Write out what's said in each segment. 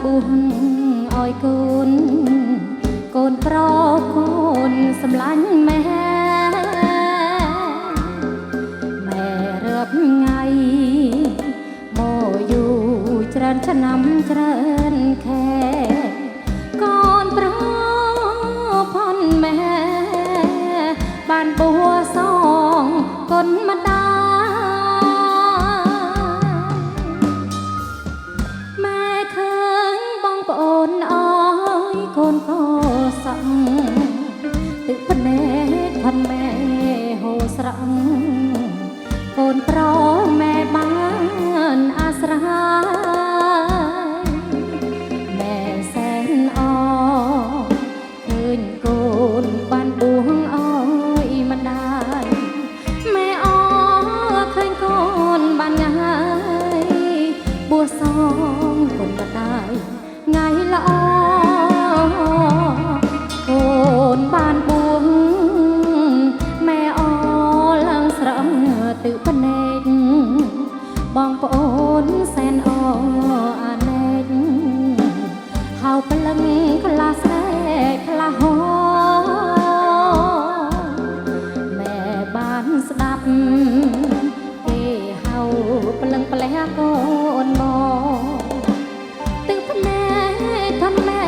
បុះឲ្យកូនប្រកូនសម្លាញ់ម៉ែរាប់ថ្ងៃមកយូរច្រើនឆ្នាំច្រើនខែកូនប្រផនម៉ែបានបួសងគុណម្ដាម៉ែឃើញបងប្អូនអើយកូនក៏សឹកទឹកភ្នែកផនម៉ែហូរស្រង់កូនប្រម៉ែបានអាស្រ័យម៉ែសែនអឃើញកូនបានបួងអើយម្ដាយម៉ែអឃើញកូនបានងាយបួសងគុណម្ដាយថ្ងៃល្អកូនបានបួងម៉ែអឡើងស្រង់ទឹកភ្នែកបងប្អូនសែនអអាណែកហៅប្លឹងខ្លះស្រែកខ្លះហោម៉ែបានស្ដាប់គេហៅប្លឹងផ្លែកូនមកទឹកភ្នែកធំម៉ែ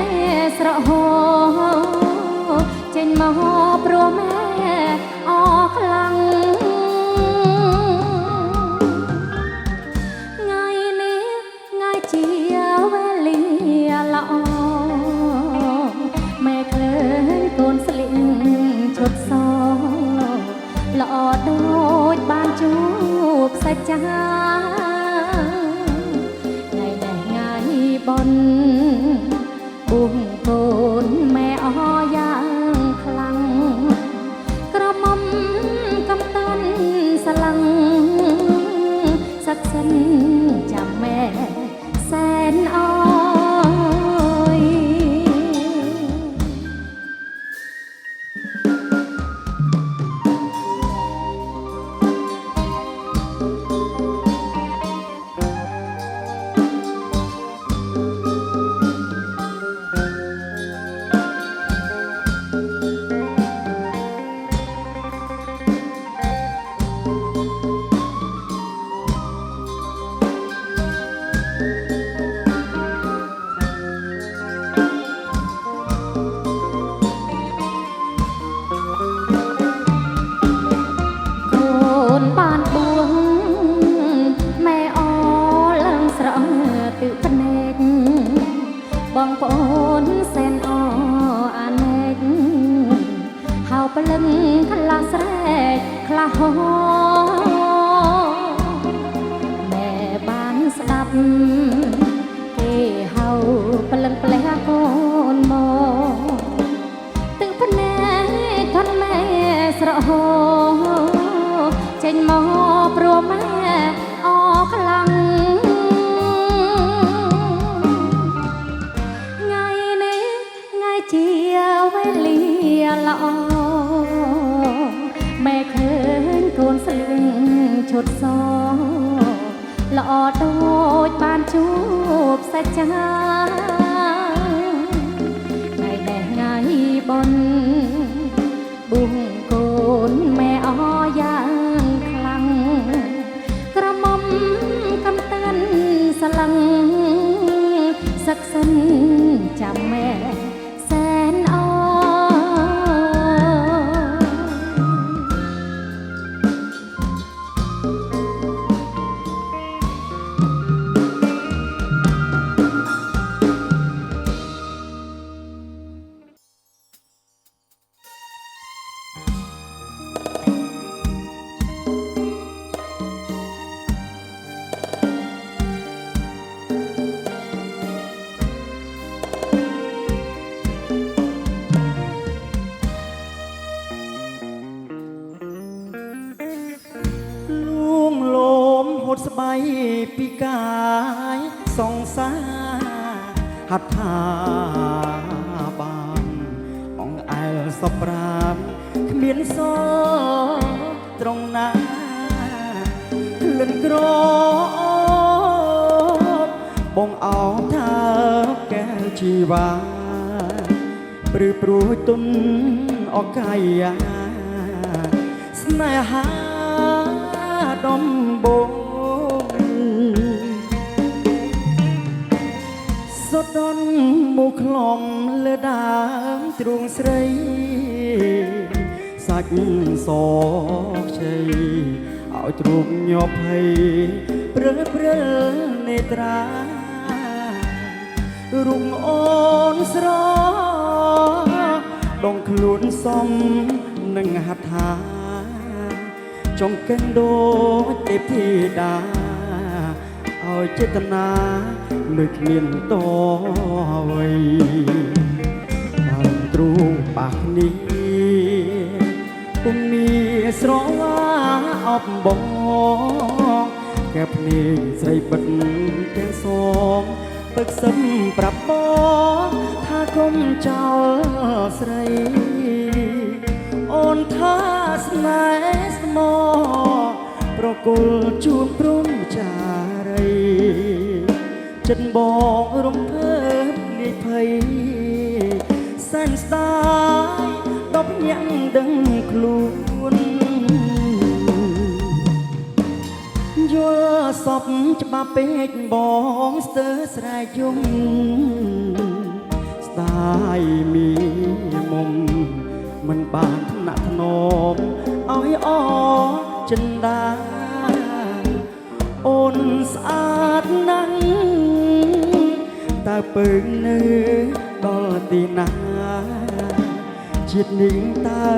ស្រក់ហោចេញមកព្រោះម៉ែអខ្លាំងថ្ងៃនេះថ្ងៃជាវេលាល្អម៉ែឃើញកូនស្លៀកឈុតសល្អដូចបានជួបសាច់ចាថ្ងៃនេះថ្ងៃបុណ្យបួងកូនម៉ែអយ៉ាងខ្លាំងក្រមុំកំតាន់ស្លឹងសឹកសិនចាំម៉ែសែនអើយបានបួងម៉ែអឡើងស្រង់ទឹកភ្នែកបងប្អូនសែនអអាណែកហៅប្លឹងខ្លះស្រែកខ្លះហោម៉ែបានស្ដាប់គេហៅប្លឹងផ្លែកូនមកទឹកភ្នែកធំម៉ែស្រក់ហោចេញមកព្រោះម៉ែអខ្លាំងថ្ងៃនេះថ្ងៃជាវេលាល្អម៉ែឃើញកូនស្លៀកឈុតសល្អដូចបានជួបសាច់ចាថ្ងៃនេះថ្ងៃបុណ្យបួងកូនម៉ែអយ៉ាងក្រមុំកំតាន់ស្លឹងសឹកសិនចាំម៉ែសែនអดสบายปีกายสองสาหัดทาบานองไอสปรามเมียนโซตรงหน้าเลื่อนกรอบบ่งเอาเธอ ជីវ៉ាព្រឺព្រួយទុនអកាយាស្នេហាដំបងសុទ្ធដនមកខ្លំលើដើមទ្រូងស្រីសាច់សខ្ចីឲ្យទ្រូងញាប់ភ័យព្រើនេត្រារុំអូនស្រដងខ្លួនសំនឹងហត្ថាចង់កិនដូចទេពធីតាឲ្យចេតនាលើគ្មានតអ្វីបានទ្រូងប៉ះនេះពុំមានស្រវាអបបងកែភ្នែកស្រីបិទទាំងសងពឹកសឹមប្រាប់បងថាកុំចោលស្រីអូនថាស្នេហ៍ស្មោប្រគល់ជួបព្រំចារីចិត្តបងរំភើបលាយភ័យសែនស្ដាយដប់ញាក់ដឹងខ្លួនយល់សពច្បាប់ពេកបងស្ទើរស្រែកយំស្ដាយមានមុំមិនបានថ្នាក់ថ្នមឲ្យអចិន្តាអូនស្អាតណាស់តើពើនៅដល់ទីណាជាតិនេះតើ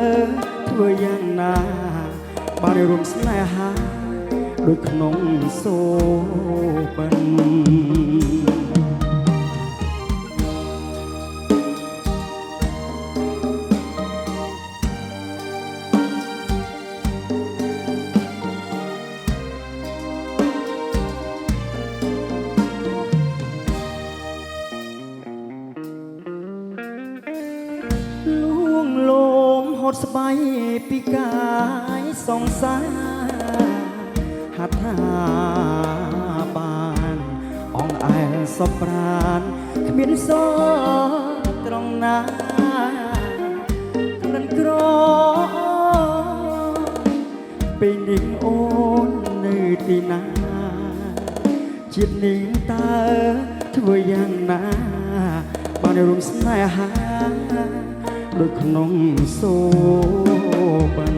ធ្វើយ៉ាងណាបានរួមស្នេហាដូចក្នុងសូបិនហត់ស្បៃពីកាយសងសារហត្ថាបានអងអែលសពប្រានគ្មានសត្រង់ណាក្លិនក្រពេលនេះអូននៅទីណាជាតិនេះតើធ្វើយ៉ាងណាបានរួមស្នេហាដូចក្នុងសូបិន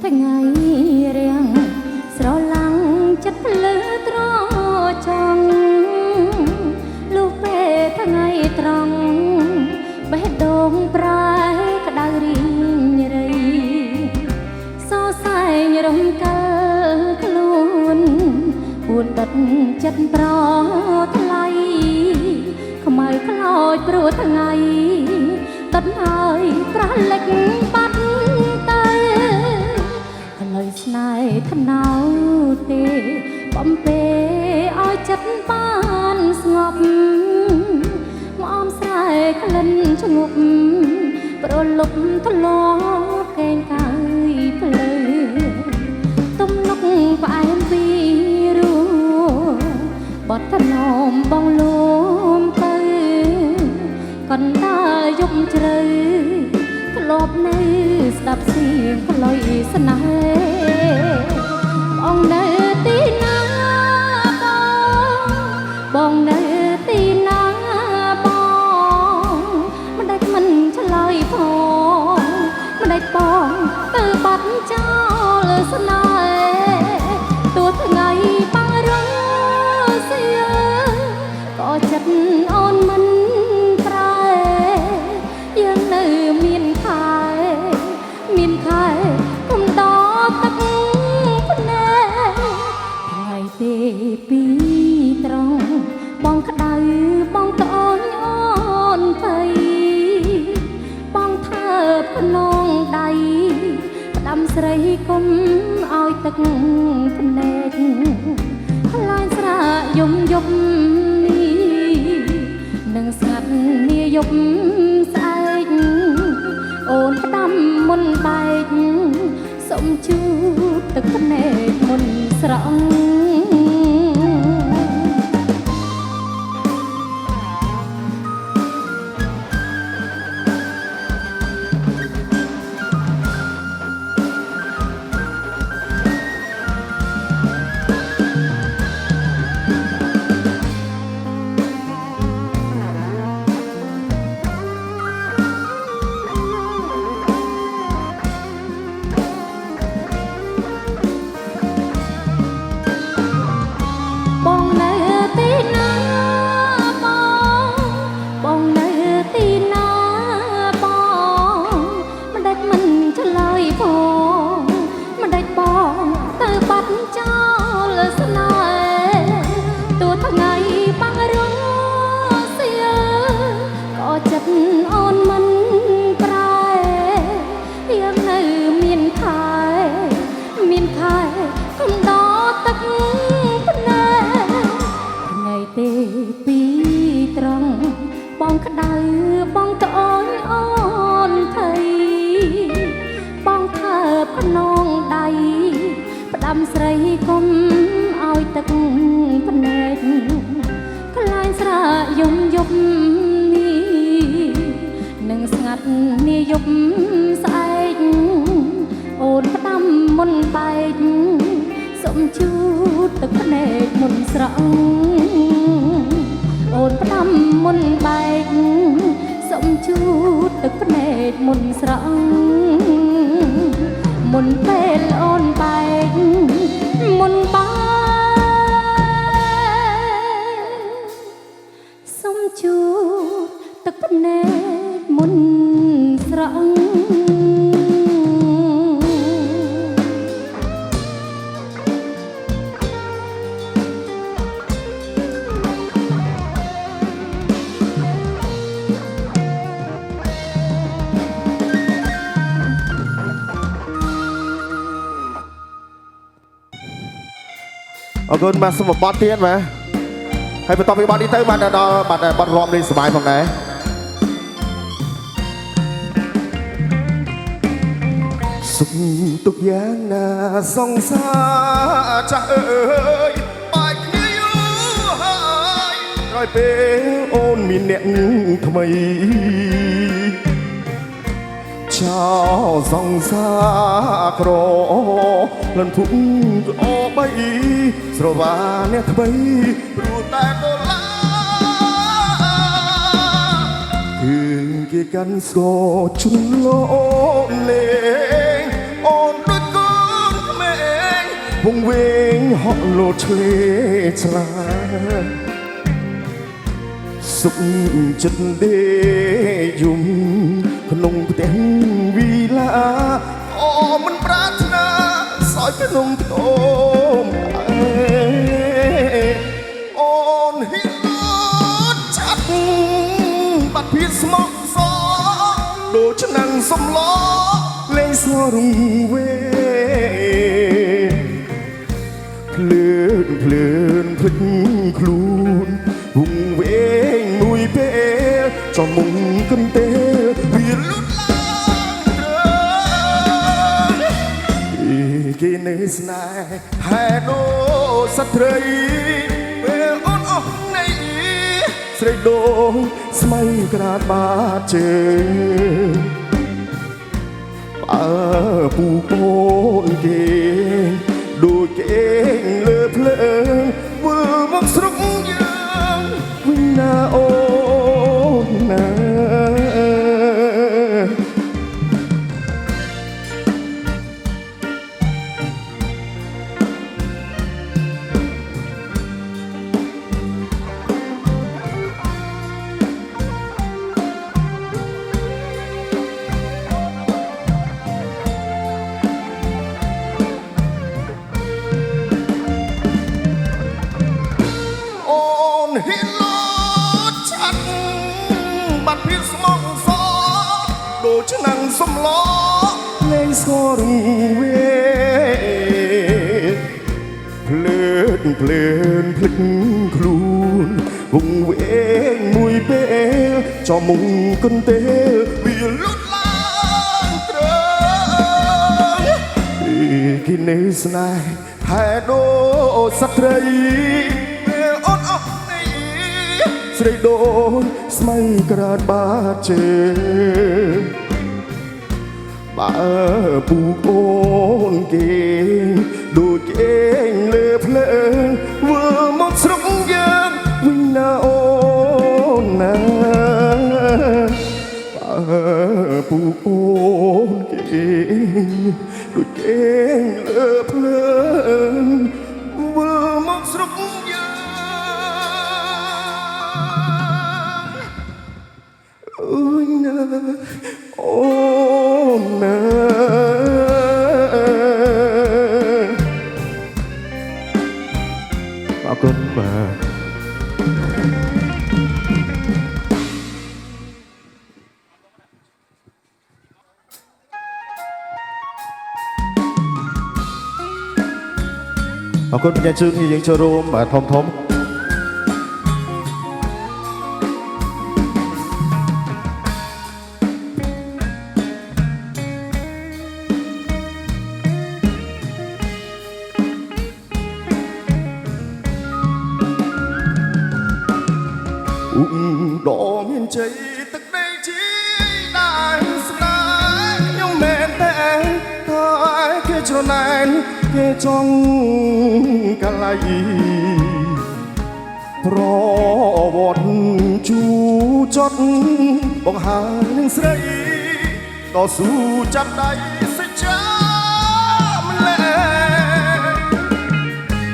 ថ្ងៃរៀងស្រឡាំងចិត្តភ្លឺត្រចង់លុះពេលថ្ងៃត្រង់បេះដូងប្រែក្តៅរីងរៃសរសែងរំកិលខ្លួនពួនដិតចិត្តប្រថ្លៃខ្មៅខ្លោចព្រោះថ្ងៃតត់ហើយប្រលិចបាត់ទៅហើយស្នេហ៍ថ្នោតទេបំពេឲ្យចិត្តបានស្ងប់មកអមស្រែក្លិនឈ្ងប់ប្រលប់ធ្លាប់កេងកាយភ្លឺទំនុកផ្អែមពីរួបត់ថ្នមបងលំទៅកណ្ដាលយប់ជ្រៅធ្លាប់នៅស្ដាប់សៀងផ្លុយស្នេហ៍បងនៅទីណាបងនៅទីណាបង ស្រីគុំឲ្យទឹកភ្នែកខ្លាញ់ស្រាយំយប់នេះនឹងស្ងាត់នាយប់ស្អែកអូនផ្ដាំមុនបែកសុំជូតទឹកភ្នែកមុនស្រង់បងនៅទីណាបងនៅទីណាបងមិនដេចមិនឆ្លើយផងមិនដេចបងទៅបាត់ចោលស្នេហ៍ទូថ្ងៃបាំងរងសៀលក៏ចិត្តអូនមិនប្រែយ៉ាងនៅមានខែកំដរទឹកទេពីត្រង់បងក្តៅបងត្អូនអូនថៃបងថើបខ្នងដៃផ្ដាំស្រីគុំឲ្យទឹកភ្នែកខ្លាញ់ស្រាយំយប់នេះនឹងស្ងាត់នាយប់ស្អែកអូនផ្ដាំមុនបែកសុំជូតទឹកភ្នែកមុនស្រង់អូនផ្ដាំមុនបែកសុំជូតទឹកភ្នែកមុនស្រង់មុនពេលអូនបែកមុនបែកសុំជូតទឹកភ្នែកមុនស្រង់អរគុណបាទសូមបទទៀតបាទហើយបន្តពីបទនេះទៅបាទដល់បាទបទរាប់លេងសប្បាយផងដែរសុខទុកយ៉ាងណាសង្សារចាស់អើយបាច់គ្នាយូរហើយក្រោយពេលអូនមានអ្នកថ្មីចោសង្សារក្រលន់ភុកក្អបបីស្រវាអ្នកថ្មីព្រោះតែដុល្លារគឺគេកាន់ស្គរជុំលោលេងអូនដូចកូនក្មេងវងវែងហក់លោតឆ្លេឆ្លាសុខចិត្តទេយំក្នុងផ្ទះវីឡាអូមិនប្រាថ្នាសោយក្នុងខ្ទមអូនហ៊ានលត់ចាត់បាត់ភៀសស្មោកសដូចឆ្នាំងសំឡលេងសរងវេភ្លើនភ្លេចខ្លួនវងវែងមួយពេលចំមុំកន្ទេលវាលូតឡើងគេនៅស្នេហ៍ហែដូសត្រីពេលអូនអស់នៃស្រីដូងស្មៃក្រាតបាតជើងបើពូកូនគេដូចគេលើភ្លើងវិលមកស្រុកយើងវិញណាអូនណាហ៊ានលោតចាត់បាត់ភៀសស្មោកសដូចឆ្នាំងសំឡលេង ស្គាល់វេភ្លើតភ្លើនភ្លេចខ្លួនវងវែងមួយពេលចំមុងកន្ទេលវាលុតឡើងត្រង់គិនេស្នេហ៍ហែដូសត្រីពេលអូនអស់នេះស្រីដូនស្មៃក្រាតបាតជើងបើពូអូនគេដូចគេងលើភ្លើងវើមកស្រុកយើងវិញណាអូនណាបើពូអូនគេដូចគេងលើភ្លើងវើមកស្រុកយើងអូនណាអូនណាអរគុណបាទអរគុណបញ្ញាជឿនយើងចូលរួមបាទធំដងមានជ័យទឹកដីជីដែរស្នាខ្ញុំមែនតែតែគេច្រណែនគេចង់កលៃប្រវត្តិជូចត់បង្ហាញនឹងស្រីតស៊ូចាប់ដៃសេចក្ដីម្លែ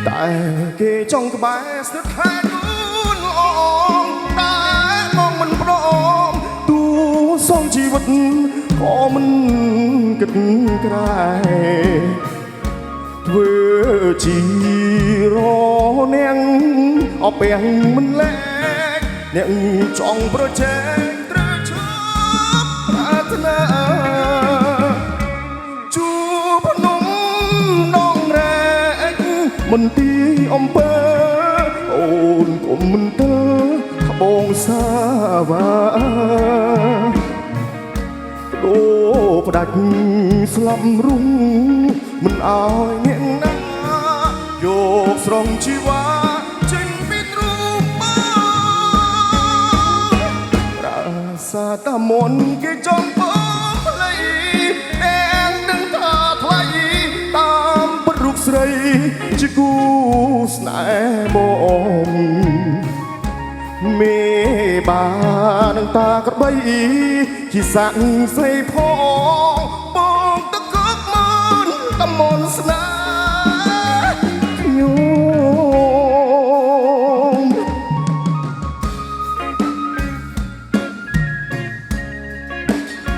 តែគេចង់ក្បែរស្និទ្ធហើយសងជីវិតក៏មិនគិតក្រែធ្វើជារនាងអពាំងមិនលែកអ្នកចង់ប្រជែងត្រូវឈប់ប្រាថ្នាជួបភ្នំដងរែកមន្ទីរអំពើអូនកុំមិនទៅត្បូងសាវ៉ាអូផ្ដាច់ស្លាប់រុងមិនអោយអ្នកណាយកស្រងជីវ៉ាចេញពីទ្រូងបើរាសាតាមុនគេចង់ពំផ្លៃតែនឹងថាថ្លៃតាមពិតរូបស្រីជាគូស្នេហ៍បងមេបានឹងតាក្របីជាសាក់ស្រីផងបងទឹកគឹកមិនតំមន់ស្នាខ្ញុំ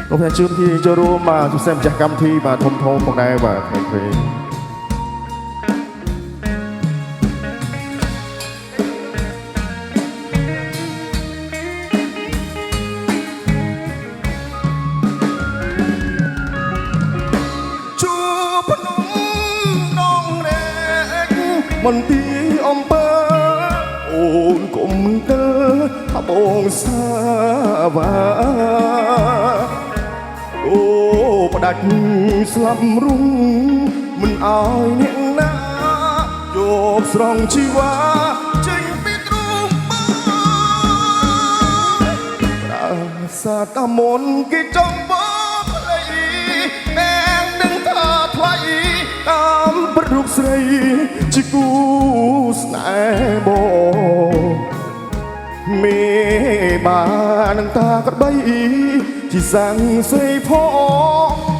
ក៏ខ្ញុំជឿទីចូលរួមមកជំរាបម្ចាស់កម្មវិធីបាទធំផងដែរបាទឃើញមន្ទីរអំពើអូនកុំទៅត្បូងសាវ៉ាអូផ្ដាច់ស្លាប់រុងមិនអោយអ្នកណាយកស្រងជីវ៉ាចេញពីទ្រូងបើប្រាសាទតាមុនគេចង់បងផ្លៃតែនឹងថាថ្លៃតាមប្ររូបស្រីជាគូស្នេហ៍បងមេបានឹងតាក្របីជាសាំងស្រីផង